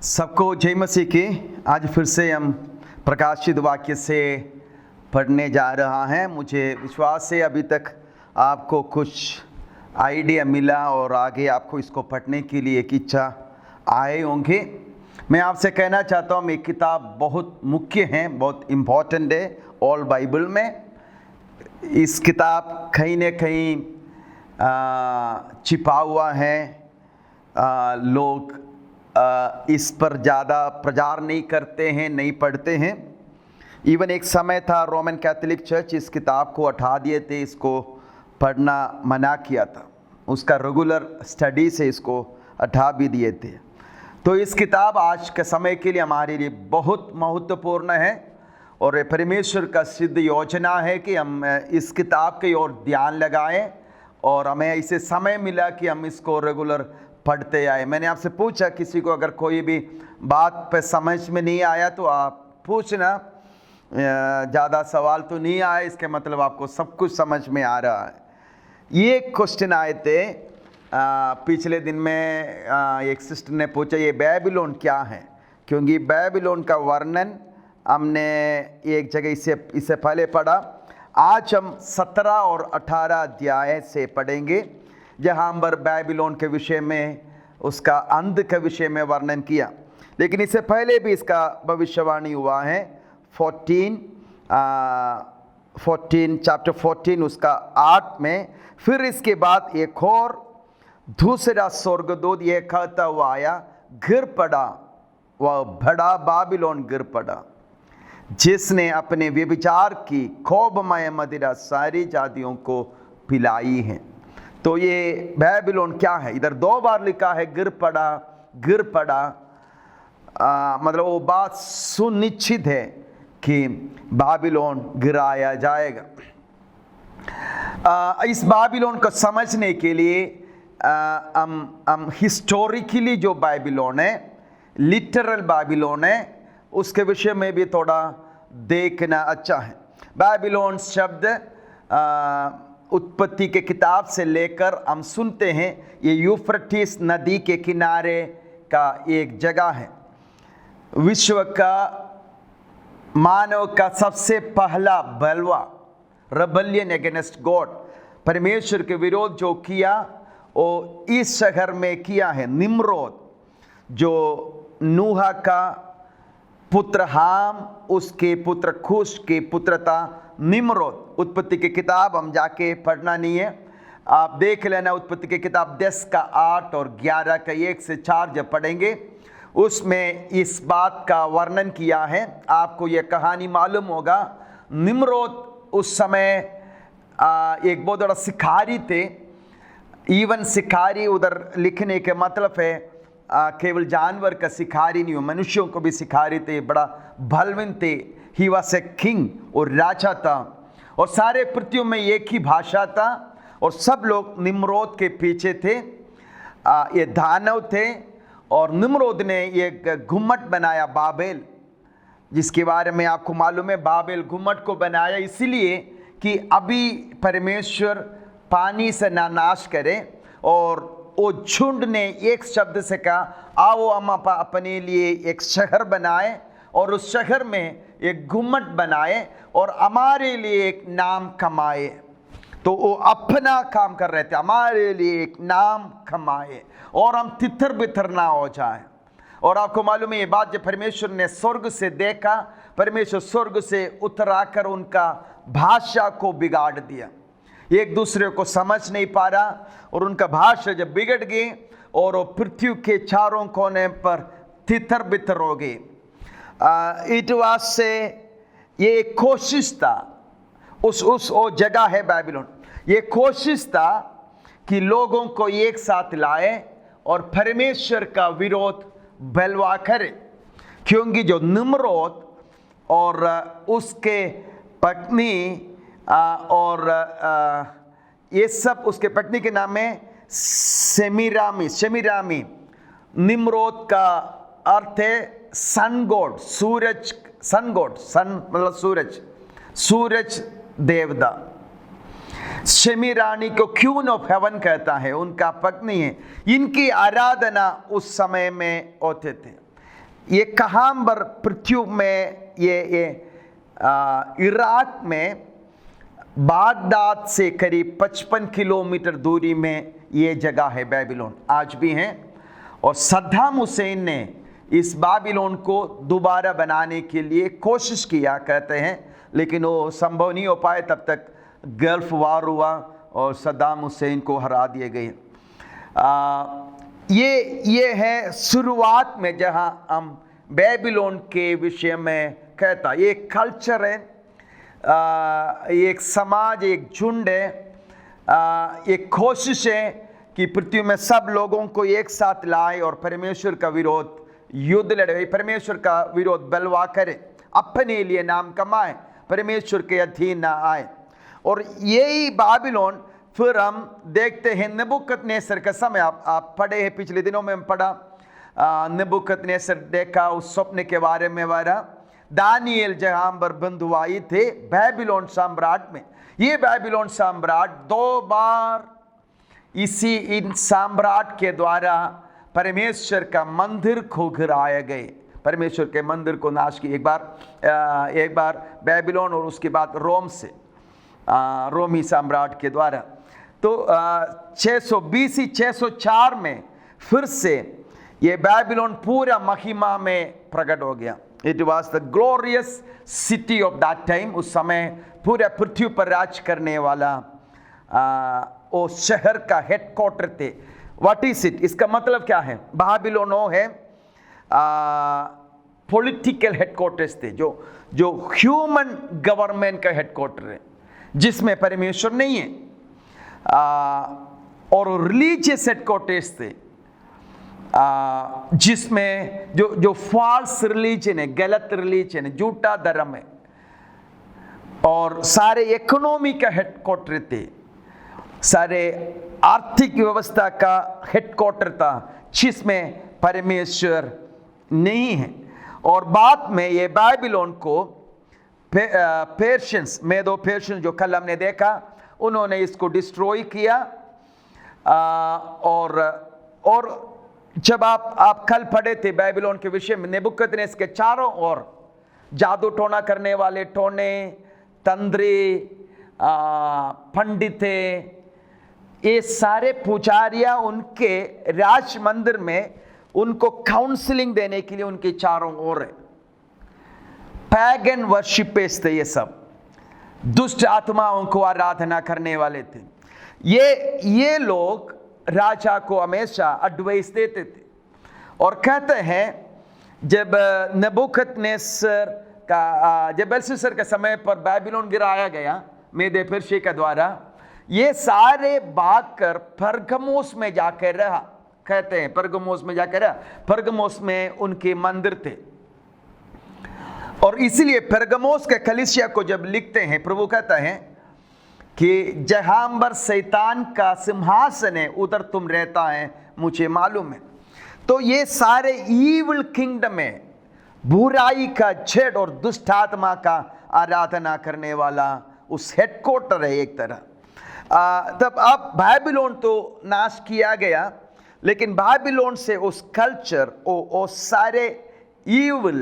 सबको जय मसीह की। आज फिर से हम प्रकाशित वाक्य से पढ़ने जा रहा हैं। मुझे विश्वास है अभी तक आपको कुछ आइडिया मिला और आगे आपको इसको पढ़ने के लिए एक इच्छा आए होंगे। मैं आपसे कहना चाहता हूँ ये किताब बहुत मुख्य है, बहुत इम्पोर्टेंट है ऑल बाइबल में। इस किताब कहीं न कहीं छिपा हुआ है। लोग इस पर ज़्यादा प्रचार नहीं करते हैं, नहीं पढ़ते हैं। इवन एक समय था रोमन कैथोलिक चर्च इस किताब को हटा दिए थे, इसको पढ़ना मना किया था, उसका रेगुलर स्टडी से इसको हटा भी दिए थे। तो इस किताब आज के समय के लिए हमारे लिए बहुत महत्वपूर्ण है और ये परमेश्वर का सिद्ध योजना है कि हम इस किताब की ओर ध्यान लगाएं और हमें इसे समय मिला कि हम इसको रेगुलर पढ़ते आए। मैंने आपसे पूछा किसी को अगर कोई भी बात पे समझ में नहीं आया तो आप पूछना, ज़्यादा सवाल तो नहीं आए, इसके मतलब आपको सब कुछ समझ में आ रहा है। ये क्वेश्चन आए थे पिछले दिन में, एक सिस्टर ने पूछा ये बेबीलोन क्या है, क्योंकि बेबीलोन का वर्णन हमने एक जगह इससे पहले पढ़ा। आज हम 17 और 18 अध्याय से पढ़ेंगे जहाँ पर बेबीलोन के विषय में, उसका अंत के विषय में वर्णन किया। लेकिन इससे पहले भी इसका भविष्यवाणी हुआ है। 14 चैप्टर 14 उसका 8 में, फिर इसके बाद एक और दूसरा स्वर्गदूत ये कहता हुआ आया, गिर पड़ा वह बड़ा बाबिलोन, गिर पड़ा जिसने अपने व्यभिचार की खोबमय मदिरा सारी जातियों को पिलाई है। तो ये बेबीलोन क्या है, इधर 2 बार लिखा है गिर पड़ा, गिर पड़ा। मतलब वो बात सुनिश्चित है कि बाबिलोन गिराया जाएगा। इस बाबिलोन को समझने के लिए हम हिस्टोरिकली जो बाबिलोन है, लिटरल बाबिलोन है, उसके विषय में भी थोड़ा देखना अच्छा है। बाबिलोन शब्द उत्पत्ति के किताब से लेकर हम सुनते हैं ये यूफ्रेटिस नदी के किनारे का एक जगह है। विश्व का मानव का सबसे पहला बलवा, रेबेलियन अगेंस्ट गॉड, परमेश्वर के विरोध जो किया वो इस शहर में किया है। निम्रोद जो नूह का पुत्र हाम, उसके पुत्र खुश के पुत्र था निम्रोद। उत्पत्ति की किताब हम जाके पढ़ना नहीं है, आप देख लेना। उत्पत्ति की किताब 10 का 8 और 11 का 1 से 4 जब पढ़ेंगे उसमें इस बात का वर्णन किया है। आपको यह कहानी मालूम होगा। निम्रोद उस समय एक बहुत बड़ा शिकारी थे। इवन शिकारी उधर लिखने के मतलब है केवल जानवर का शिकारी नहीं हो, मनुष्यों को भी शिकारी थे, बड़ा बलवान थे। ही वॉज ए किंग और राजा था और सारे पृथ्वी में एक ही भाषा था और सब लोग निम्रोद के पीछे थे। ये दानव थे और निम्रोद ने एक गुम्मट बनाया बाबेल, जिसके बारे में आपको मालूम है। बाबेल गुम्मट को बनाया इसलिए कि अभी परमेश्वर पानी से ना नाश करे, और वो झुंड ने एक शब्द से कहा आओ हम अपने लिए एक शहर बनाए और उस शहर में एक गुम्मट बनाए और हमारे लिए एक नाम कमाए। तो वो अपना काम कर रहे थे, हमारे लिए एक नाम कमाए और हम तितर बितर ना हो जाए। और आपको मालूम है ये बात जब परमेश्वर ने स्वर्ग से देखा, परमेश्वर स्वर्ग से उतराकर उनका भाषा को बिगाड़ दिया, एक दूसरे को समझ नहीं पा रहा और उनका भाषा जब बिगड़ गई और वो पृथ्वी के चारों कोने पर तितर बितर हो गई। इट वाज से ये एक कोशिश था, वो जगह है बेबीलोन। ये कोशिश था कि लोगों को एक साथ लाए और परमेश्वर का विरोध बलवा करे, क्योंकि जो निम्रोद और उसके पत्नी और ये सब, उसके पत्नी के नाम है सेमीरामी। निम्रोद का अर्थ है सन गॉड, सूरज, सन गॉड, सन मतलब सूरज, सूरज देवता। सेमीरानी को क्वीन ऑफ हेवन कहता है, उनका पत्नी है। इनकी आराधना उस समय में होते थे। ये कहांबर पृथ्वी में ये इराक में बागदाद से करीब 55 किलोमीटर दूरी में ये जगह है बेबीलोन, आज भी है। और सद्दाम हुसैन ने इस बाबिलोन को दोबारा बनाने के लिए कोशिश किया कहते हैं, लेकिन वो संभव नहीं हो पाए। तब तक गल्फ वार हुआ और सद्दाम हुसैन को हरा दिए गए। ये है शुरुआत में जहां हम बेबीलोन के विषय में कहता। ये कल्चर है, एक समाज, एक झुंड है, एक कोशिश है कि पृथ्वी में सब लोगों को एक साथ लाए और परमेश्वर का विरोध युद्ध लड़े, परमेश्वर का विरोध बलवा करे, अपने लिए नाम कमाए, परमेश्वर के अधीन ना आए। और यही बाबिलोन फिर हम देखते हैं नबूकदनेस्सर का समय। आप पढ़े हैं, पिछले दिनों में हम पढ़ा, नबूकदनेस्सर देखा उस स्वप्न के बारे में वारा। दानियल जहां पर बंधुआई थे बेबीलोन सम्राट में। ये बेबीलोन सम्राट 2 बार इन सम्राट के द्वारा परमेश्वर का मंदिर को गिराए गए, परमेश्वर के मंदिर को नाश की। एक बार बेबीलोन और उसके बाद रोम से, रोमी सम्राट के द्वारा। तो 620 604 में फिर से ये बेबीलोन पूरा महिमा में प्रकट हो गया। It was the glorious city of that time. उस समय पूरे पृथ्वी पर राज करने वाला उस शहर का हेडक्वार्टर थे। What is it? इसका मतलब क्या है? बाबिलोन है पॉलिटिकल हेडक्वार्टर्स थे, जो ह्यूमन गवर्नमेंट का हेडक्वार्टर है, जिसमें परमेश्वर नहीं है। और रिलीजियस हेडक्वार्टर्स थे, जिसमें जो फॉल्स रिलीजन है, गलत रिलीजन है, झूठा धर्म है। और सारे इकोनॉमी का हेडक्वार्टर थे, सारे आर्थिक व्यवस्था का हेडक्वार्टर था, जिसमें परमेश्वर नहीं है। और बाद में ये बाबिलोन को पेर्शियंस, मेदो पेर्शियंस, जो कल हमने देखा, उन्होंने इसको डिस्ट्रॉय किया। और जब आप कल पढ़े थे बाबिलोन के विषय में, नेबुकदनेस्सर के चारों ओर जादू टोना करने वाले टोने, तंद्री, पंडित, ये सारे पुजारियां उनके राज मंदिर में उनको काउंसलिंग देने के लिए उनके चारों ओर है। पैगन वर्शिपर्स थे, ये सब दुष्ट आत्माओं को आराधना करने वाले थे। ये लोग राजा को हमेशा एडवाइस देते थे और कहते हैं, जब नबूकदनेस्सर का, जब बेलशस्सर के समय पर बाबिलोन गिराया गया मेदे पेर्शिया के द्वारा, ये सारे भागकर परगमोस में जाकर रहा। कहते हैं परगमोस में जाकर रहा। परगमोस में उनके मंदिर थे। और इसलिए परगमोस के कलीसिया को जब लिखते हैं, प्रभु कहता है कि जहां पर शैतान का सिंहासन है, उधर तुम रहता है, मुझे मालूम है। तो ये सारे ईविल किंगडम में बुराई का जड़ और दुष्ट आत्मा का आराधना करने वाला उस हेडक्वार्टर है एक तरह। तब अब बाबिलोन तो नाश किया गया, लेकिन बाबिलोन से उस कल्चर और सारे ईविल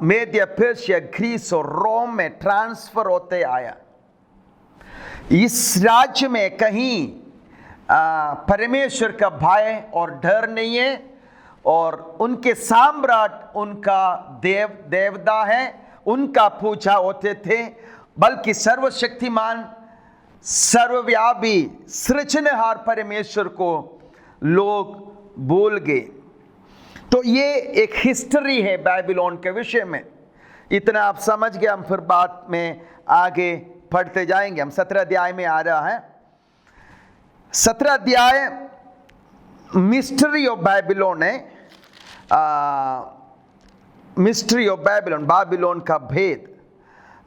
मेदिया, पर्शिया, ग्रीस और रोम में ट्रांसफर होते आया। इस राज्य में कहीं परमेश्वर का भय और डर नहीं है, और उनके सम्राट उनका देवता है, उनका पूजा होते थे। बल्कि सर्वशक्तिमान, सर्वव्यापी, सृजनहार परमेश्वर को लोग भूल गए। तो ये एक हिस्ट्री है बाबिलोन के विषय में। इतना आप समझ गए। हम फिर बाद में आगे पढ़ते जाएंगे। हम 17 अध्याय में आ रहा है। 17 अध्याय मिस्ट्री ऑफ बाबिलोन है। मिस्ट्री ऑफ बाबिलोन, बाबिलोन का भेद।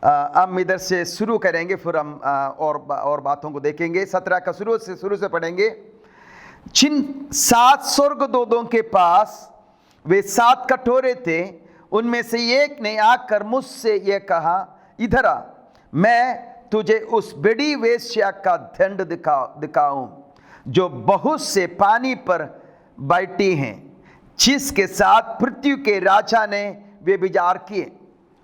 हम इधर से शुरू करेंगे, फिर हम और बातों को देखेंगे। 17 का शुरू से पढ़ेंगे। जिन 7 स्वर्गदूतों के पास वे 7 कटोरे थे, उनमें से एक ने आकर मुझसे यह कहा, इधर आ, मैं तुझे उस बड़ी वेश्या का दंड दिखाऊं, जो बहुत से पानी पर बैठी हैं। जिसके साथ पृथ्वी के राजा ने व्यभिचार किए।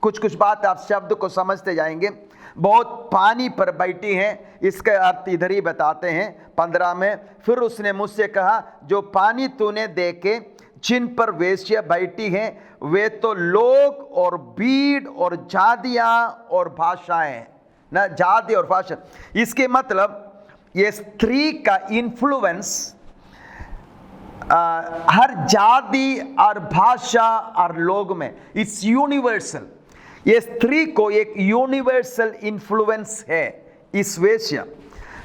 कुछ बात आप शब्द को समझते जाएंगे। बहुत पानी पर बैठी हैं, इसका अर्थ इधर ही बताते हैं 15 में। फिर उसने मुझसे कहा, जो पानी तूने देखे जिन पर वेश्या बैठी हैं वे तो लोग और भीड़ और जातियां और भाषाएं ना, जाति और भाषा। इसके मतलब ये स्त्री का इन्फ्लुएंस हर जाति और भाषा और लोग में, इट्स यूनिवर्सल। ये स्त्री को एक यूनिवर्सल इन्फ्लुएंस है इस वेश्या।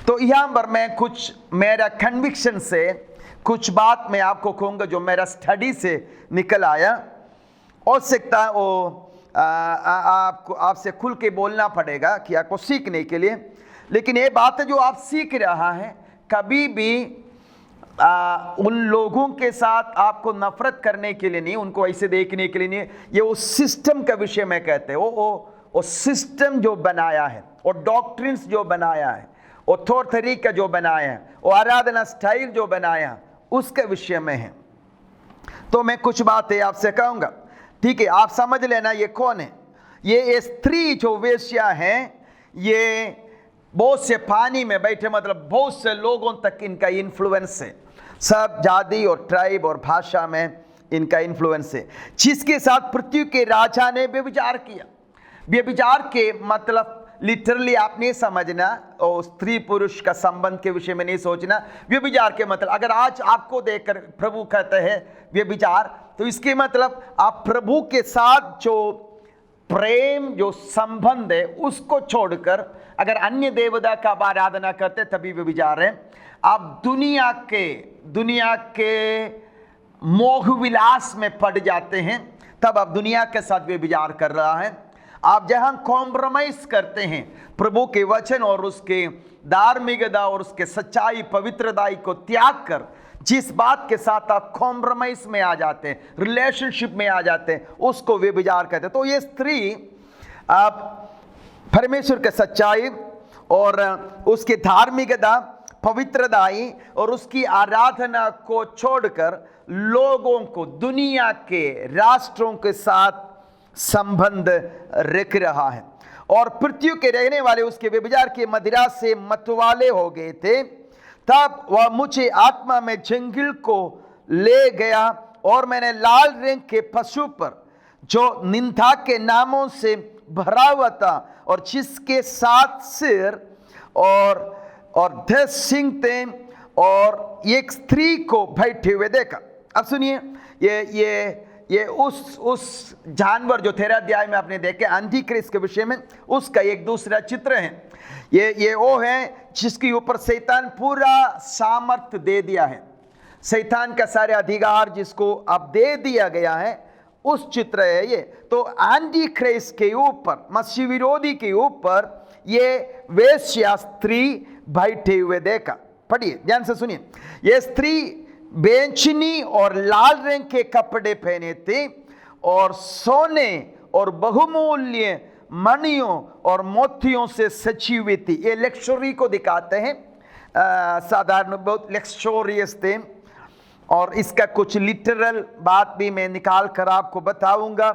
तो यहाँ पर मैं कुछ मेरा कन्विक्शन से कुछ बात मैं आपको कहूँगा जो मेरा स्टडी से निकल आया। हो सकता है वो आपको आपसे खुल के बोलना पड़ेगा कि आपको सीखने के लिए, लेकिन ये बात है जो आप सीख रहा है, कभी भी उन लोगों के साथ आपको नफरत करने के लिए नहीं, उनको ऐसे देखने के लिए नहीं। ये वो सिस्टम का विषय में कहते हैं, वो सिस्टम जो बनाया है, वो डॉक्ट्रिन्स जो बनाया है, वो तौर तरीका जो बनाया है, वो आराधना स्टाइल जो बनाया, उसके विषय में है। तो मैं कुछ बातें आपसे कहूँगा, ठीक है? आप समझ लेना ये कौन है। ये स्त्री जो वेश्या है, ये बहुत से पानी में बैठे, मतलब बहुत से लोगों तक इनका इन्फ्लुएंस है, सब जाति और ट्राइब और भाषा में इनका इन्फ्लुएंस है। जिसके साथ पृथ्वी के राजा ने व्यभिचार किया। व्यभिचार के मतलब लिटरली आप नहीं समझना, और स्त्री पुरुष का संबंध के विषय में नहीं सोचना। व्यभिचार के मतलब, अगर आज आपको देखकर प्रभु कहते हैं व्यभिचार, तो इसके मतलब आप प्रभु के साथ जो प्रेम जो संबंध है उसको छोड़कर अगर अन्य देवता का आराधना करते तभी व्यभिचार है। आप दुनिया के मोह विलास में पड़ जाते हैं, तब आप दुनिया के साथ व्यभिचार कर रहा है। आप जहां कॉम्प्रोमाइज करते हैं प्रभु के वचन और उसके धार्मिकता और उसके सच्चाई पवित्रता को त्याग कर, जिस बात के साथ आप कॉम्प्रोमाइज में आ जाते हैं, रिलेशनशिप में आ जाते हैं, उसको व्यभिचार कहते हैं। तो ये स्त्री आप परमेश्वर के सच्चाई और उसके धार्मिकता पवित्रताई और उसकी आराधना को छोड़कर लोगों को दुनिया के राष्ट्रों के साथ संबंध रख रहा है। और पृथ्वी के रहने वाले उसके व्यभिचार के मदिरा से मतवाले हो गए थे। तब वह मुझे आत्मा में जंगल को ले गया और मैंने लाल रंग के पशु पर, जो निंदा के नामों से भरा हुआ था और जिसके 7 सिर और 10 सींग थे, और एक स्त्री को बैठे हुए देखा। अब सुनिए, ये उस जानवर जो 13 अध्याय में आपने देखे अंधी क्रिस्त के विषय में, उसका एक दूसरा चित्र है। ये वो है जिसके ऊपर शैतान पूरा सामर्थ दे दिया है, शैतान का सारे अधिकार जिसको अब दे दिया गया है, उस चित्र है ये। तो एंटी क्राइस्ट के ऊपर, मसीह विरोधी के ऊपर ये वेश्या स्त्री बैठे हुए देखा। पढ़िए, ध्यान से सुनिए। ये स्त्री बैंगनी और लाल रंग के कपड़े पहने थे और सोने और बहुमूल्य मणियों और मोतियों से सजी हुई थी। ये लग्जरी को दिखाते हैं, साधारण बहुत लग्जरियस थे। और इसका कुछ लिटरल बात भी मैं निकाल कर आपको बताऊंगा,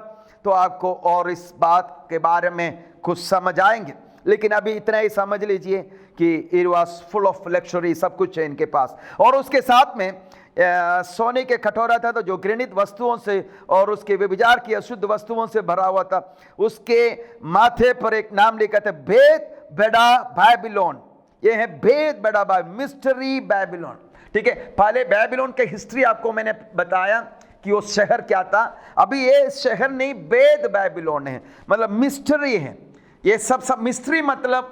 तो आपको और इस बात के बारे में कुछ समझ आएंगे। लेकिन अभी इतना ही समझ लीजिए कि it was full of luxury, सब कुछ है इनके पास। और उसके साथ में सोने के कटोरा था, तो जो घृणित वस्तुओं से और उसके व्यभिचार की अशुद्ध वस्तुओं से भरा हुआ था। उसके माथे पर एक नाम लिखा था, भेद बड़ा बैबीलोन। ये है भेद बड़ा बैबीलोन, मिस्ट्री बैबीलोन। ठीक है, पहले बैबीलोन के हिस्ट्री आपको मैंने बताया कि वो शहर क्या था। अभी ये शहर नहीं, भेद बैबीलोन है, मतलब मिस्ट्री है। ये सब मिस्ट्री मतलब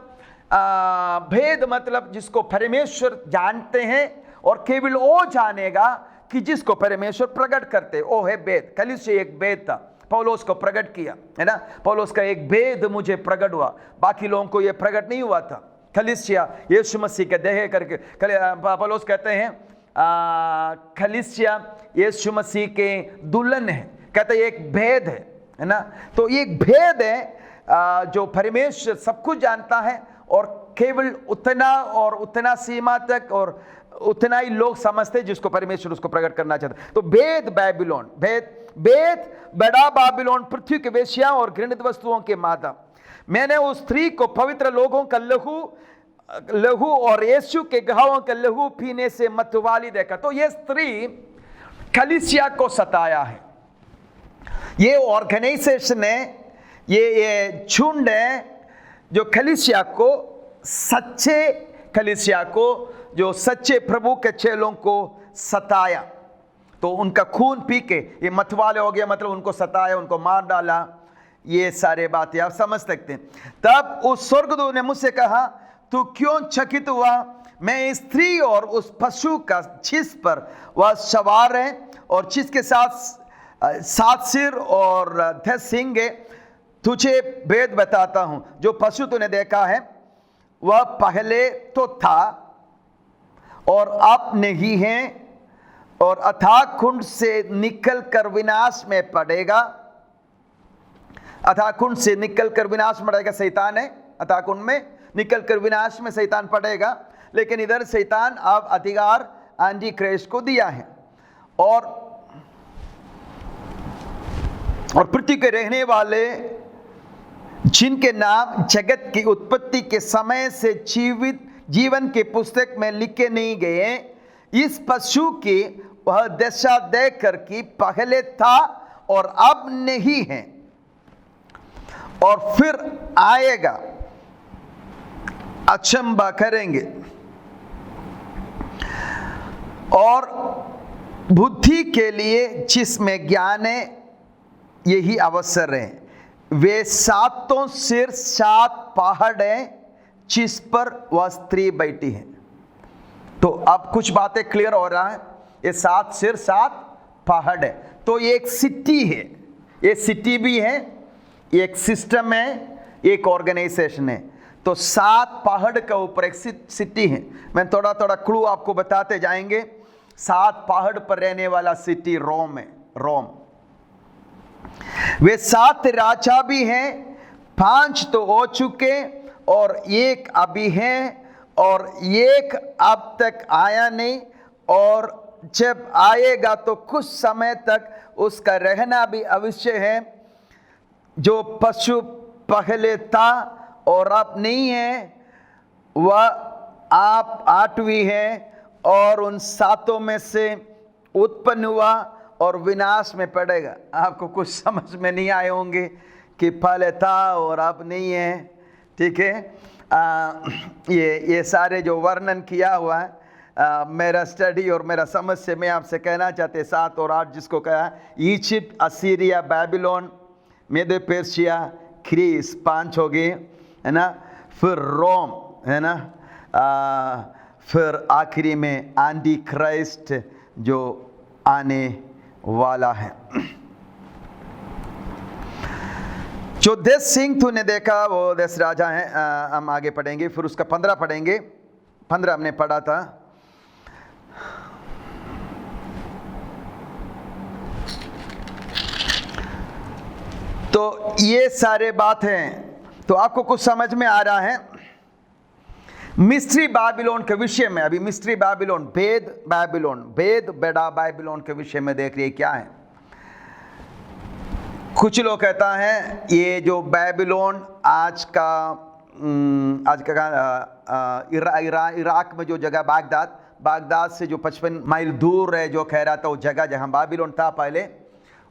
भेद, मतलब जिसको परमेश्वर जानते हैं और केवल वो जानेगा कि जिसको परमेश्वर प्रकट करते, वो है भेद। कलीसिया एक भेद था, पौलुस को प्रकट किया है ना। पौलुस का एक भेद मुझे प्रकट हुआ, बाकी लोगों को यह प्रकट नहीं हुआ था। कलीसिया यीशु मसीह के देह करके पौलुस कहते हैं कलीसिया यीशु मसीह के दुल्हन है, कहते हैं एक भेद है ना। तो ये एक भेद है जो परमेश्वर सब कुछ जानता है और केवल उतना और उतना सीमा तक और उतना ही लोग समझते जिसको परमेश्वर उसको प्रकट करना चाहता। तो भेद बाबिलोन, भेद बड़ा बाबिलोन पृथ्वी के वेश्या और घृणित वस्तुओं के माता। मैंने उस स्त्री को पवित्र लोगों का लहू और यीशु के गवाहों का लहू पीने से मतवाली देखा। तो ये स्त्री कलीसिया को सताया है। ये ऑर्गेनाइजेशन है, ये झुंड है जो कलीसिया को, सच्चे कलीसिया को, जो सच्चे प्रभु के चेलों को सताया। तो उनका खून पी के ये मतवाले हो गया, मतलब उनको सताया, उनको मार डाला। ये सारे बातें आप समझ सकते हैं। तब उस स्वर्गदूत ने मुझसे कहा, तू क्यों चकित हुआ? मैं इस स्त्री और उस पशु का जिस पर वह सवार है और जिसके साथ 7 सिर और 10 सींग है, तुझे भेद बताता हूं। जो पशु तूने देखा है वह पहले तो था और अब नहीं है, और अथाह कुंड से निकलकर विनाश में पड़ेगा। अथाह कुंड से निकलकर विनाश में पड़ेगा, शैतान है। अथाह कुंड में निकलकर विनाश में शैतान पड़ेगा। लेकिन इधर शैतान अब अधिकार एंटी क्राइस्ट को दिया है, और पृथ्वी के रहने वाले जिनके नाम जगत की उत्पत्ति के समय से जीवन के पुस्तक में लिखे नहीं गए, इस पशु की वह दशा देखकर कि पहले था और अब नहीं है और फिर आएगा, अचंभा करेंगे। और बुद्धि के लिए जिसमें ज्ञान है यही अवसर है। वे 7 सिर 7 पहाड़ है जिस पर वह स्त्री बैठी है। तो अब कुछ बातें क्लियर हो रहा है। ये 7 सिर 7 पहाड़ है। तो ये एक सिटी है, ये सिटी भी है, एक सिस्टम है, एक ऑर्गेनाइजेशन है। तो 7 पहाड़ के ऊपर एक सिटी है। मैं थोड़ा थोड़ा क्लू आपको बताते जाएंगे। 7 पहाड़ पर रहने वाला सिटी रोम है, रोम। वे 7 राजा भी हैं, 5 तो हो चुके और 1 अभी है, और 1 अब तक आया नहीं, और जब आएगा तो कुछ समय तक उसका रहना भी अवश्य है। जो पशु पहले था और अब नहीं है, वह आप 8वीं है, और उन 7 में से उत्पन्न हुआ और विनाश में पड़ेगा। आपको कुछ समझ में नहीं आए होंगे कि पहले था और अब नहीं है, ठीक है। ये सारे जो वर्णन किया हुआ है, मेरा स्टडी और मेरा समझ से मैं आपसे कहना चाहते 7 और 8 जिसको कहा, इजिप्ट, असीरिया, बाबिलोन, मेदो पर्शिया, ग्रीस 5 हो गए, है ना। फिर रोम, है ना। फिर आखिरी में एंटी क्राइस्ट जो आने वाला है। जो 10 सिंह तूने देखा वो 10 राजा हैं। हम आगे पढ़ेंगे, फिर उसका 15 पढ़ेंगे। 15 हमने पढ़ा था। तो ये सारे बात हैं। तो आपको कुछ समझ में आ रहा है। मिस्ट्री बाबिलोन के विषय में, अभी मिस्ट्री बाबिलोन, भेद बाबिलोन, भेद बड़ा बाबिलोन के विषय में देख रही है क्या है। कुछ लोग कहता है ये जो बाबिलोन आज का इराक में जो जगह बागदाद से जो 55 माइल दूर है, जो कह रहा था वो जगह जहाँ बाबिलोन था पहले।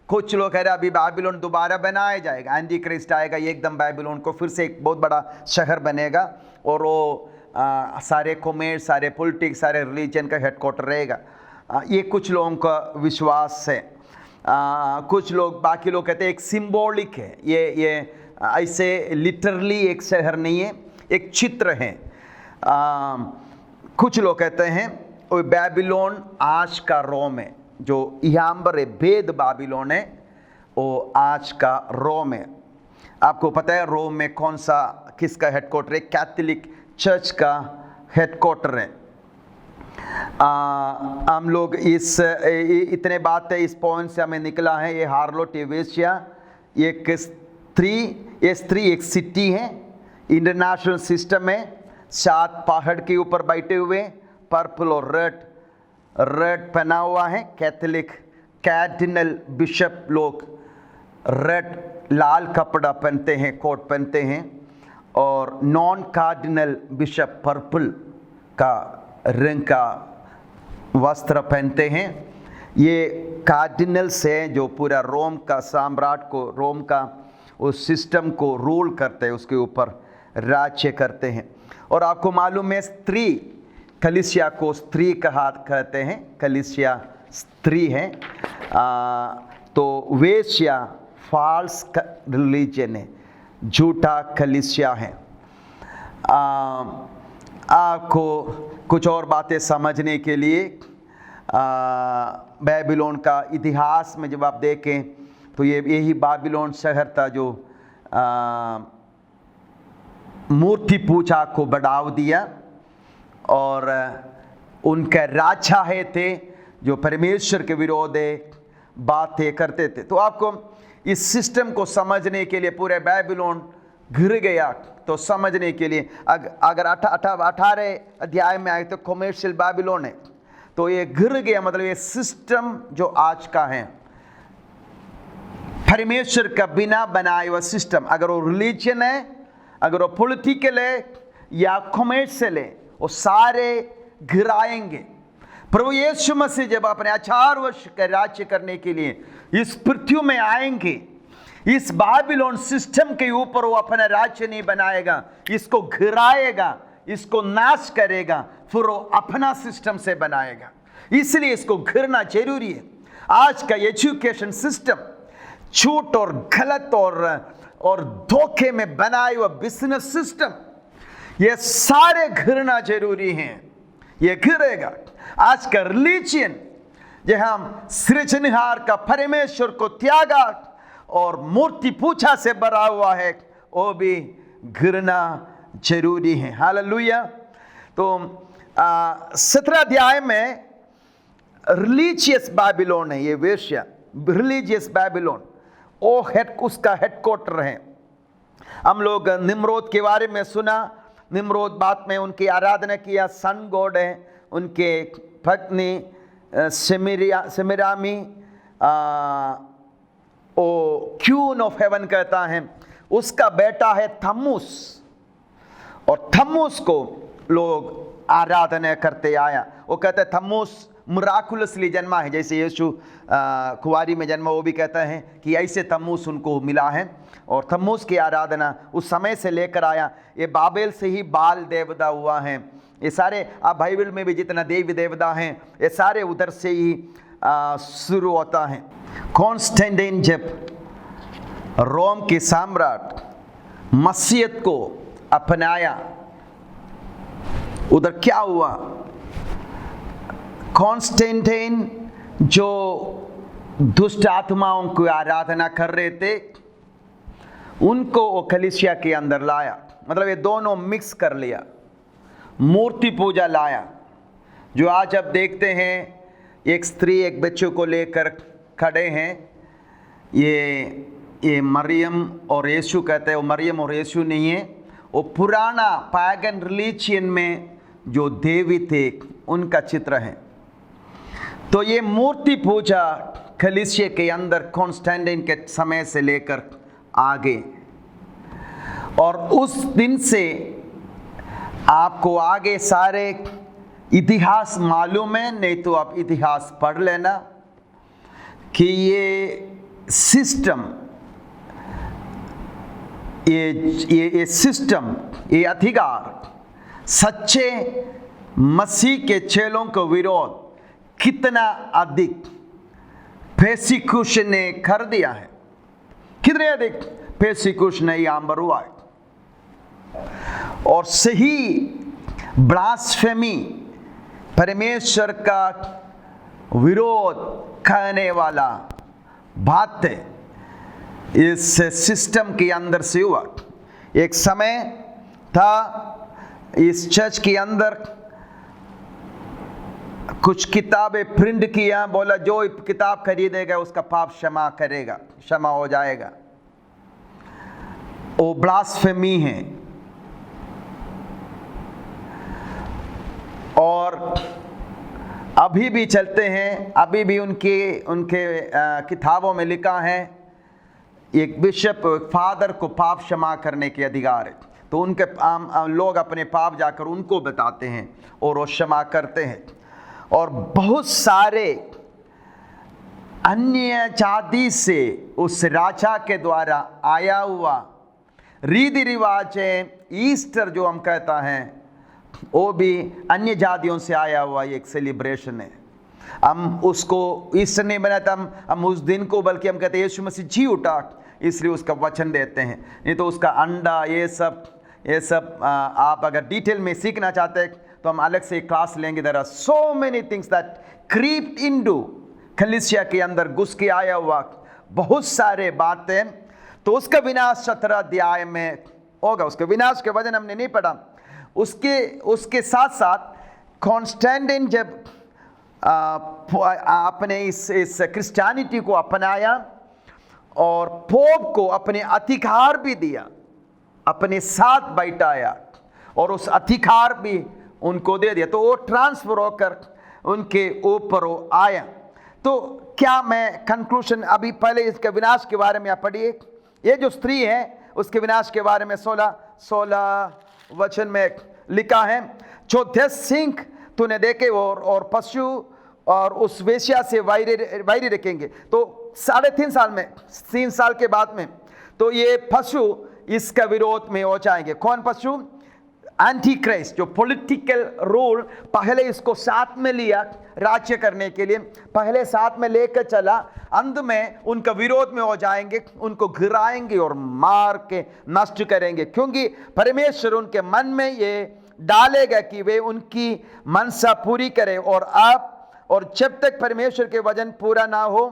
कुछ लोग कह रहे हैं अभी बाबिलोन दोबारा बनाया जाएगा, एंटी क्राइस्ट आएगा, ये एकदम बाबिलोन को फिर से एक बहुत बड़ा शहर बनेगा, और वो सारे कॉमर्स, सारे पॉलिटिक्स, सारे रिलीजन का हेडक्वार्टर रहेगा। ये कुछ लोगों का विश्वास है। कुछ लोग, बाकी लोग कहते हैं एक सिंबॉलिक है, ये ऐसे लिटरली एक शहर नहीं है, एक चित्र है। कुछ लोग कहते हैं वो बाबिलोन आज का रोम है, जो यहाँ पर भेद बाबिलोन है वो आज का रोम है। आपको पता है रोम में कौन सा, किसका हेडक्वार्टर है? कैथोलिक चर्च का हेडक्वार्टर है। हम लोग इतने बातें इस पॉइंट से हमें निकला है। ये हार्लोट वेश्या, ये स्त्री एक सिटी है, इंटरनेशनल सिस्टम है, 7 पहाड़ के ऊपर बैठे हुए, पर्पल और रेड पहना हुआ है। कैथोलिक कैर्डिनल बिशप लोग रेड लाल कपड़ा पहनते हैं, कोट पहनते हैं, और नॉन कार्डिनल बिशप पर्पल का रंग का वस्त्र पहनते हैं। ये कार्डिनल्स हैं जो पूरा रोम का साम्राज्य को, रोम का उस सिस्टम को रूल करते हैं, उसके ऊपर राज्य करते हैं। और आपको मालूम है स्त्री, कलीसिया को स्त्री कहते हैं, कलीसिया स्त्री है। तो वेश्या फॉल्स रिलीजन है, झूठा कलीसिया है। आपको कुछ और बातें समझने के लिए बेबीलोन का इतिहास में जब आप देखें तो यही बाबिलोन शहर था जो मूर्ति पूजा को बढ़ावा दिया, और उनके राजा है थे जो परमेश्वर के विरोध बातें करते थे। तो आपको इस सिस्टम को समझने के लिए, पूरे बेबीलोन गिर गया तो समझने के लिए अगर 18 अध्याय में आए तो कमर्शियल बेबीलोन है, तो ये गिर गया, मतलब ये सिस्टम जो आज का है परमेश्वर का बिना बनाया हुआ सिस्टम, अगर वो रिलीजन है, अगर वो पॉलिटिकल है या कमर्शियल है, वो सारे गिराएंगे। प्रभु यीशु मसीह जब अपने 4 वर्ष का राज्य करने के लिए इस पृथ्वी में आएंगे, इस बाबिलोन सिस्टम के ऊपर वो अपना राज्य नहीं बनाएगा, इसको गिराएगा, इसको नाश करेगा, फिर वो अपना सिस्टम से बनाएगा। इसलिए इसको घिरना जरूरी है। आज का एजुकेशन सिस्टम झूठ और गलत और धोखे में बनाए हुआ बिजनेस सिस्टम, ये सारे घिरना जरूरी हैं। ये घिरेगा। आज का रिलीजन जहां सृजनहार का परमेश्वर को त्यागा और मूर्ति पूजा से भरा हुआ है, वो भी घिरना जरूरी है। हालेलुया। तो 17 अध्याय में रिलीजियस बाबिलोन है, ये वेश्या रिलीजियस बाबिलोन, वो उसका हेडक्वार्टर है। हम लोग निम्रोद के बारे में सुना, निम्रोद बाद में उनकी आराधना किया, सन गॉड है, उनके पत्नी सेमिरामी ओ क्वीन ऑफ हेवन कहता है, उसका बेटा है थम्मुस, और थम्मुस को लोग आराधना करते आया। वो कहते थम्मुस मिराकुलसली जन्मा है, जैसे यीशु कुंवारी में जन्मा, वो भी कहता है कि ऐसे थम्मुस उनको मिला है, और थम्मुस की आराधना उस समय से लेकर आया। ये बाबेल से ही बाल देवता हुआ है। ये सारे आप बाइबल में भी जितना देवी देवता हैं, ये सारे उधर से ही शुरू होता है। कॉन्स्टेंटाइन जब रोम के सम्राट मसीहत को अपनाया, उधर क्या हुआ? कॉन्स्टेंटाइन जो दुष्ट आत्माओं की आराधना कर रहे थे, उनको वो कलीसिया के अंदर लाया, मतलब ये दोनों मिक्स कर लिया, मूर्ति पूजा लाया। जो आज आप देखते हैं, एक स्त्री एक बच्चों को लेकर खड़े हैं, ये मरियम और यीशु कहते हैं, वो मरियम और यीशु नहीं है, वो पुराना पैगन रिलीजन में जो देवी थे उनका चित्र है। तो ये मूर्ति पूजा कलीसिया के अंदर कॉन्स्टेंटाइन के समय से लेकर आगे, और उस दिन से आपको आगे सारे इतिहास मालूम है, नहीं तो आप इतिहास पढ़ लेना कि ये सिस्टम, ये सिस्टम, ये अधिकार सच्चे मसीह के चेलों को विरोध कितना अधिक पेर्सिक्यूशन ने कर दिया है, कितने अधिक पेर्सिक्यूशन यहाँ पर हुआ है। और सही ब्लास्फेमी, परमेश्वर का विरोध करने वाला बात इस सिस्टम के अंदर से हुआ। एक समय था इस चर्च के अंदर, कुछ किताबें प्रिंट किया, बोला जो किताब खरीदेगा उसका पाप क्षमा हो जाएगा। वो ब्लास्फेमी है। और अभी भी चलते हैं। अभी भी उनके किताबों में लिखा है, एक बिशप फादर को पाप क्षमा करने के अधिकार है, तो उनके लोग अपने पाप जाकर उनको बताते हैं और वो क्षमा करते हैं। और बहुत सारे अन्य जाति से उस राजा के द्वारा आया हुआ रीति रिवाज है, ईस्टर जो हम कहता हैं, वो भी अन्य जातियों से आया हुआ एक सेलिब्रेशन है। हम उसको ईस्टर नहीं बनाते, हम उस दिन को, बल्कि हम कहते हैं यीशु मसीह जी उठा, इसलिए उसका वचन देते हैं। नहीं तो उसका अंडा ये सब आप अगर डिटेल में सीखना चाहते हैं तो हम अलग से क्लास लेंगे। There are so many things that crept into कलीसिया के अंदर घुस के आया हुआ बहुत सारे बातें। तो उसका विनाश 17 अध्याय में होगा। उसके विनाश के वचन हमने नहीं पढ़ा। उसके साथ साथ कॉन्स्टेंटाइन जब आपने इस क्रिश्चियनिटी को अपनाया और पोप को अपने अधिकार भी दिया, अपने साथ बैठाया और उस अधिकार भी उनको दे दिया, तो वो ट्रांसफर होकर उनके ऊपर वो आया। तो क्या मैं कंक्लूजन, अभी पहले इसके विनाश के बारे में आप पढ़िए। ये जो स्त्री है उसके विनाश के बारे में 16 वचन में लिखा है, जो 10 सिंह तूने देखे और पशु और उस वेश्या से वैरी रखेंगे। तो 3.5 साल में, 3 साल के बाद में, तो ये पशु इसका विरोध में हो जाएंगे। कौन पशु? एंटी क्राइस्ट, जो पॉलिटिकल रूल पहले इसको साथ में लिया राज्य करने के लिए, पहले साथ में लेकर चला, अंत में उनका विरोध में हो जाएंगे, उनको गिराएंगे और मार के नष्ट करेंगे, क्योंकि परमेश्वर उनके मन में ये डालेगा कि वे उनकी मनसा पूरी करें। और जब तक परमेश्वर के वचन पूरा ना हो,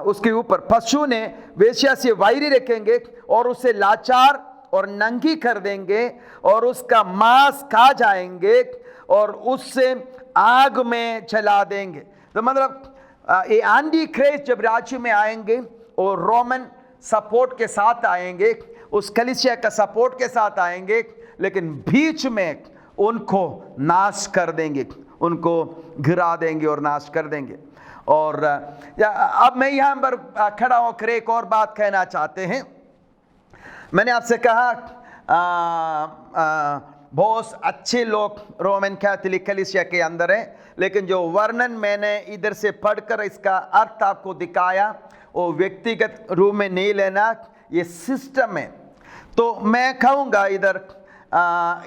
उसके ऊपर पशु ने वेश्या से वैरी रखेंगे और उसे लाचार और नंगी कर देंगे और उसका मांस खा जाएंगे और उससे आग में जला देंगे। तो मतलब ये एंटी क्राइस्ट जब राज्य में आएंगे और रोमन सपोर्ट के साथ आएंगे, उस कलीसिया का सपोर्ट के साथ आएंगे, लेकिन बीच में उनको नाश कर देंगे, उनको गिरा देंगे और नाश कर देंगे। और अब मैं यहाँ पर खड़ा होकर एक और बात कहना चाहते हैं। मैंने आपसे कहा बहुत अच्छे लोग रोमन कैथोलिक कलीसिया के अंदर हैं, लेकिन जो वर्णन मैंने इधर से पढ़कर इसका अर्थ आपको दिखाया वो व्यक्तिगत रूप में नहीं लेना, ये सिस्टम है। तो मैं कहूँगा इधर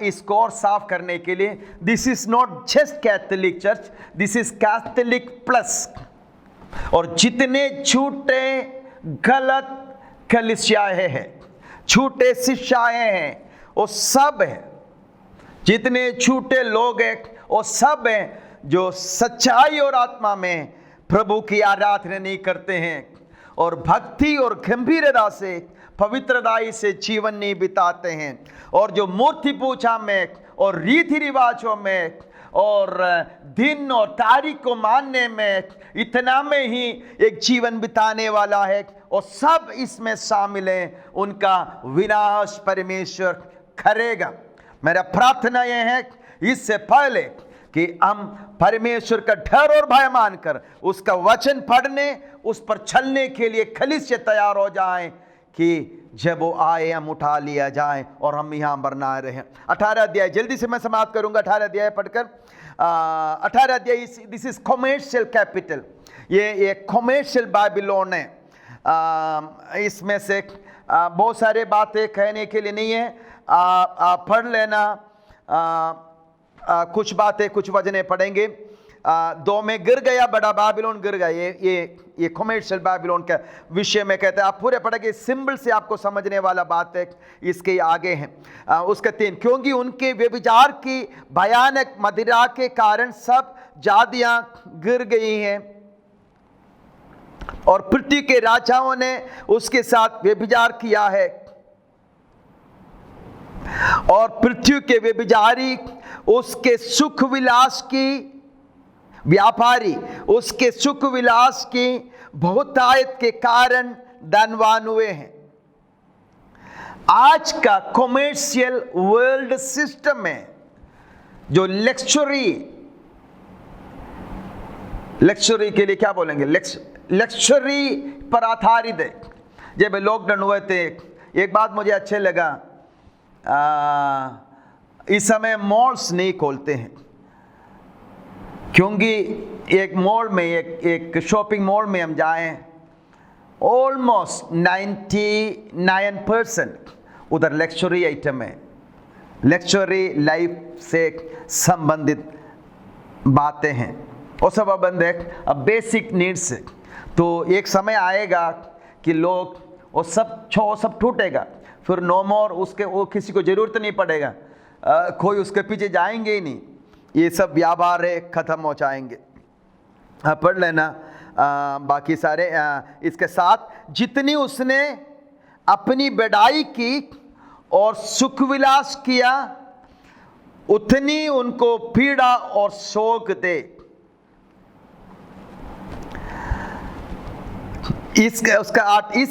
इसको और साफ करने के लिए, this is not just Catholic church, this is Catholic plus. और जितने झूठे गलत कलीसियाएं हैं, झूठे शिक्षाएं हैं, वो सब है, जितने झूठे लोग हैं वो सब हैं जो सच्चाई और आत्मा में प्रभु की आराधना नहीं करते हैं और भक्ति और गंभीरता से, पवित्रताई से जीवन नहीं बिताते हैं, और जो मूर्ति पूजा में और रीति रिवाजों में और दिन और तारीख को मानने में, इतना में ही एक जीवन बिताने वाला है, और सब इसमें शामिल हैं, उनका विनाश परमेश्वर करेगा। मेरा प्रार्थना यह है इससे पहले कि हम परमेश्वर का डर और भय मानकर उसका वचन पढ़ने, उस पर चलने के लिए कलीसिया तैयार हो जाएं कि जब वो आए हम उठा लिया जाए और हम यहाँ पर ना रहे। 18 अध्याय जल्दी से मैं समाप्त करूंगा, 18 अध्याय पढ़कर। 18 अध्याय, दिस इज कॉमर्शियल कैपिटल, ये कॉमर्शियल बाबिलोन है। इसमें से बहुत सारे बातें कहने के लिए नहीं है, आप पढ़ लेना। कुछ बातें, कुछ वचने पढ़ेंगे। 2 में गिर गया, बड़ा बाबिलोन गिर गया, ये कॉमर्शियल बाबिलोन का विषय में कहते हैं। आप पूरे पढ़ेंगे, सिंबल से आपको समझने वाला बात है इसके आगे हैं। उसके 3, क्योंकि उनके व्यभिचार की भयानक मदिरा के कारण सब जातियां गिर गई हैं और पृथ्वी के राजाओं ने उसके साथ व्यभिचार किया है, और पृथ्वी के व्यभिचारी उसके सुख विलास की व्यापारी उसके सुख विलास की बहुतायत के कारण धनवान हुए हैं। आज का कॉमर्शियल वर्ल्ड सिस्टम में जो लग्जरी के लिए क्या बोलेंगे, लग्जरी पर आधारित है। जब लॉकडाउन हुए थे, एक बात मुझे अच्छे लगा, इस समय मॉल्स नहीं खोलते हैं, क्योंकि एक मॉल में, एक शॉपिंग मॉल में हम जाएं, ऑलमोस्ट 99% उधर लग्जरी आइटम है, लग्जरी लाइफ से संबंधित बातें हैं, और सब बंद है अब बेसिक नीड्स। तो एक समय आएगा कि लोग वो सब टूटेगा, फिर नो मोर, वो किसी को ज़रूरत नहीं पड़ेगा, कोई उसके पीछे जाएंगे ही नहीं, ये सब व्यापार है ख़त्म हो जाएंगे। पढ़ लेना बाकी सारे। इसके साथ जितनी उसने अपनी बढ़ाई की और सुख विलास किया, उतनी उनको पीड़ा और शोक दे। इस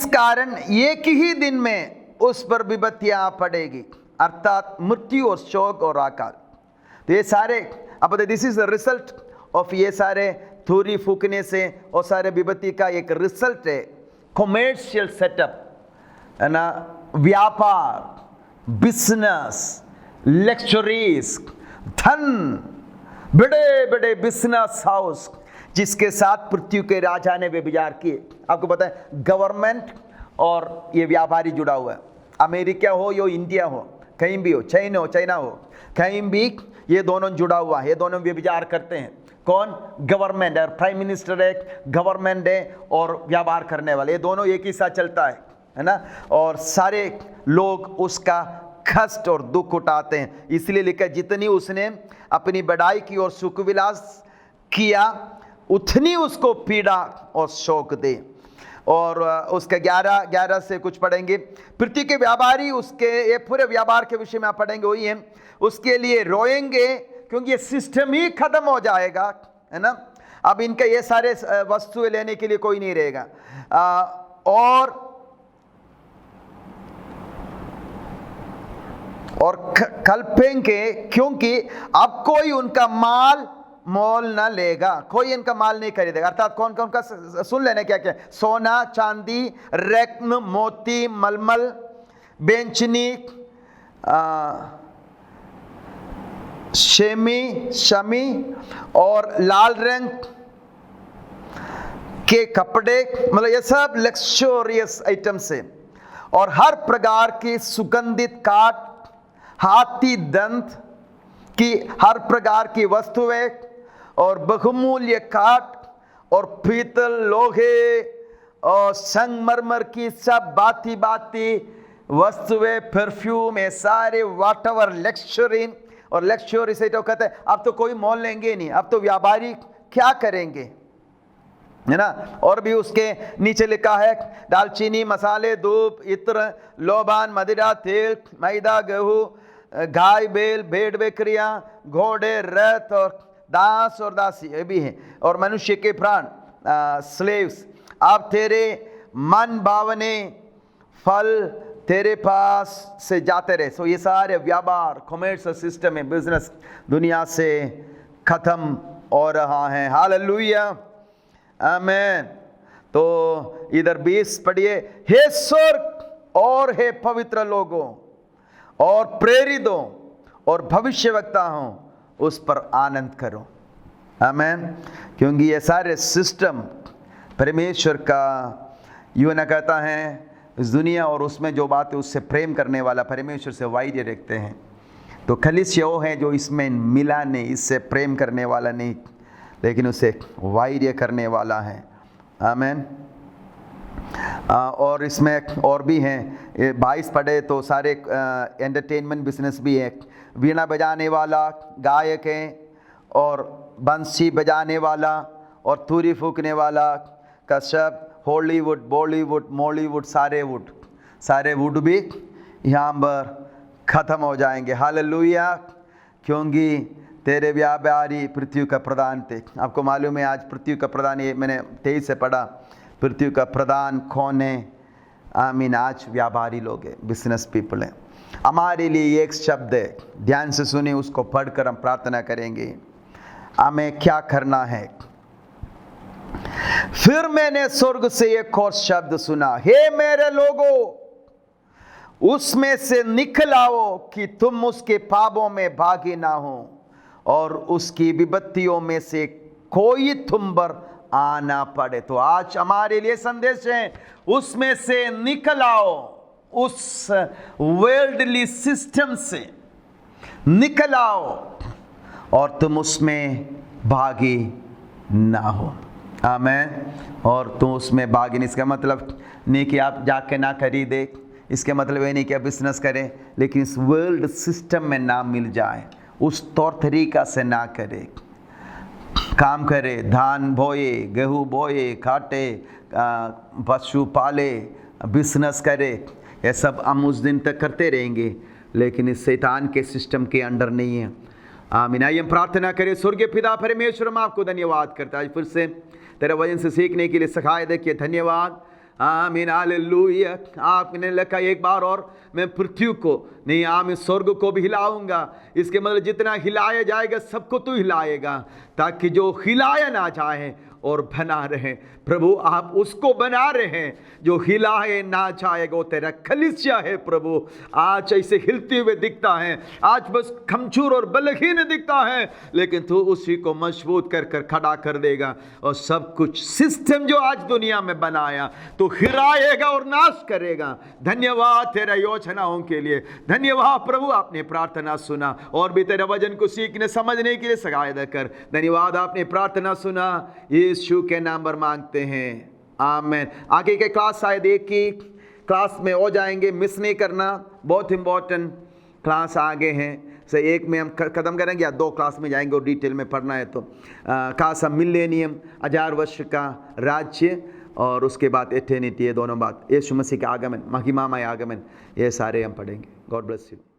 कारण एक ही दिन में उस पर विपत्तियां पड़ेगी, अर्थात मृत्यु और शोक और अकाल। तो ये सारे, अब this is the result of ये सारे थूरी फूकने से और सारे विपत्ति का एक रिजल्ट है कॉमर्शियल सेटअप, है ना, व्यापार, बिजनेस, लग्जरीज, धन, बड़े बड़े बिजनेस हाउस जिसके साथ पृथ्वी के राजा ने व्यभिचार किए। आपको पता है गवर्नमेंट और ये व्यापारी जुड़ा हुआ है, अमेरिका हो या इंडिया हो, कहीं भी हो, चाइना हो, कहीं भी ये दोनों जुड़ा हुआ है, ये दोनों व्यभिचार करते हैं। कौन? गवर्नमेंट है, प्राइम मिनिस्टर है, गवर्नमेंट है और व्यापार करने वाले, ये दोनों एक ही साथ चलता है ना, और सारे लोग उसका कष्ट और दुख उठाते हैं। इसलिए लिखा, जितनी उसने अपनी बढ़ाई की और सुख विलास किया, उतनी उसको पीड़ा और शोक दे। और उसके 11 से कुछ पढ़ेंगे। पृथ्वी के व्यापारी, उसके ये पूरे व्यापार के विषय में आप पढ़ेंगे, वही है, उसके लिए रोएंगे क्योंकि ये सिस्टम ही खत्म हो जाएगा, है ना। अब इनके ये सारे वस्तुएं लेने के लिए कोई नहीं रहेगा, और कल्पेंगे क्योंकि अब कोई उनका माल मोल न लेगा, कोई इनका माल नहीं खरीदेगा। अर्थात कौन कौन का, सुन लेना क्या क्या, सोना, चांदी, रत्न, मोती, मलमल, बेंचनी, शमी और लाल रंग के कपड़े, मतलब ये सब लग्जरियस आइटम्स है, और हर प्रकार की सुगंधित काठ, हाथी दंत की हर प्रकार की वस्तुएं, और बहुमूल्य काठ और पीतल, लोहे और संगमरमर की सब बाती वस्तुएं, परफ्यूम, ये सारे वाट एवर लग्जरी, और लग्जरी से तो कहते हैं अब तो कोई मोल लेंगे नहीं, अब तो व्यापारी क्या करेंगे, है ना। और भी उसके नीचे लिखा है, दालचीनी, मसाले, धूप, इत्र, लोबान, मदिरा, तेल, मैदा, गेहूं, गाय, बैल, भेड़, बकरियां, घोड़े, रथ और दास और दासी, ये भी है, और मनुष्य के प्राण, स्लेव्स। अब तेरे मन भावने फल तेरे पास से जाते रहे। सो ये सारे व्यापार, कॉमर्शियल सिस्टम है, बिजनेस दुनिया से खत्म हो रहा है। हालेलुया, आमीन। तो इधर 20 पढ़िए, हे स्वर्ग और हे पवित्र लोगों और प्रेरितों और भविष्यवक्ता हूं, उस पर आनंद करो। आमीन। क्योंकि ये सारे सिस्टम परमेश्वर का, यूना कहता है, इस दुनिया और उसमें जो बात है उससे प्रेम करने वाला परमेश्वर से वाइड रखते हैं। तो कलीसिया वो है जो इसमें मिला नहीं, इससे प्रेम करने वाला नहीं, लेकिन उसे वाइड करने वाला है। आमीन। और इसमें और भी हैं, 22 पढ़े तो सारे एंटरटेनमेंट बिजनेस भी है, वीणा बजाने वाला, गायक है, और बंसी बजाने वाला, और तुरी फूकने वाला, कश्यप, हॉलीवुड, बॉलीवुड, मॉलीवुड, सारे वुड भी यहाँ पर ख़त्म हो जाएंगे। हालेलुया। क्योंकि तेरे व्यापारी पृथ्वी का प्रधान थे। आपको मालूम है आज पृथ्वी का प्रधान, ये मैंने 23 से पढ़ा, पृथ्वी का प्रधान कौन है? आमीन। आज व्यापारी लोग हैं, बिजनेस पीपल हैं। हमारे लिए एक शब्द है, ध्यान से सुने, उसको पढ़कर हम प्रार्थना करेंगे। हमें क्या करना है? फिर मैंने स्वर्ग से एक और शब्द सुना, हे मेरे लोगों, उसमें से निकल आओ कि तुम उसके पापों में भागी ना हो और उसकी विपत्तियों में से कोई तुम पर आना पड़े। तो आज हमारे लिए संदेश है, उसमें से निकल आओ, उस वर्ल्डली सिस्टम से निकल आओ और तुम उसमें भागी ना हो। आमीन। और तुम उसमें भागी नहीं, इसका मतलब नहीं कि आप जाके ना खरीदे, इसके मतलब ये नहीं कि आप बिजनेस करें, लेकिन इस वर्ल्ड सिस्टम में ना मिल जाए, उस तौर तरीका से ना करे। काम करे, धान बोए, गेहूँ बोए, काटे, पशु पाले, बिजनेस करे, ये सब हम उस दिन तक करते रहेंगे, लेकिन इस शैतान के सिस्टम के अंडर नहीं है। आमीन। आइए हम प्रार्थना करें। स्वर्गीय पिता परमेश्वर, हम आपको धन्यवाद करता है, फिर से तेरे वचन से सीखने के लिए सिखाए देखिए, धन्यवाद। आमीन, हालेलुया। आपने लिखा एक बार और मैं पृथ्वी को नहीं, आमीन, स्वर्ग को भी हिलाऊंगा। इसके मतलब जितना हिलाया जाएगा सबको तू हिलाएगा, ताकि जो हिलाया ना चाहे और बना रहे। प्रभु आप उसको बना रहे हैं, जो हिलाए ना चाहेगा वो तेरा कलीसिया है। प्रभु आज ऐसे हिलते हुए दिखता है, आज बस कमजोर और बलहीन दिखता है, लेकिन तू उसी को मजबूत कर कर खड़ा कर देगा और सब कुछ सिस्टम जो आज दुनिया में बनाया तो हिलाएगा और नाश करेगा। धन्यवाद तेरा योजनाओं के लिए, धन्यवाद प्रभु, आपने प्रार्थना सुना और भी तेरा वचन को सीखने समझने के लिए सहायता कर। धन्यवाद, आपने प्रार्थना सुना, यीशु के नाम पर मांगते हैं, आमीन। आगे के क्लास शायद एक ही क्लास में हो जाएंगे, मिस नहीं करना, बहुत इंपॉर्टेंट क्लास आगे हैं। से एक में हम खत्म करेंगे या 2 क्लास में जाएंगे और डिटेल में पढ़ना है तो खास हम मिलेनियम, 1000 वर्ष का राज्य और उसके बाद एटर्निटी, ये दोनों बात, यीशु मसीह का आगमन, महिमामय आगमन, ये सारे हम पढ़ेंगे। God bless you.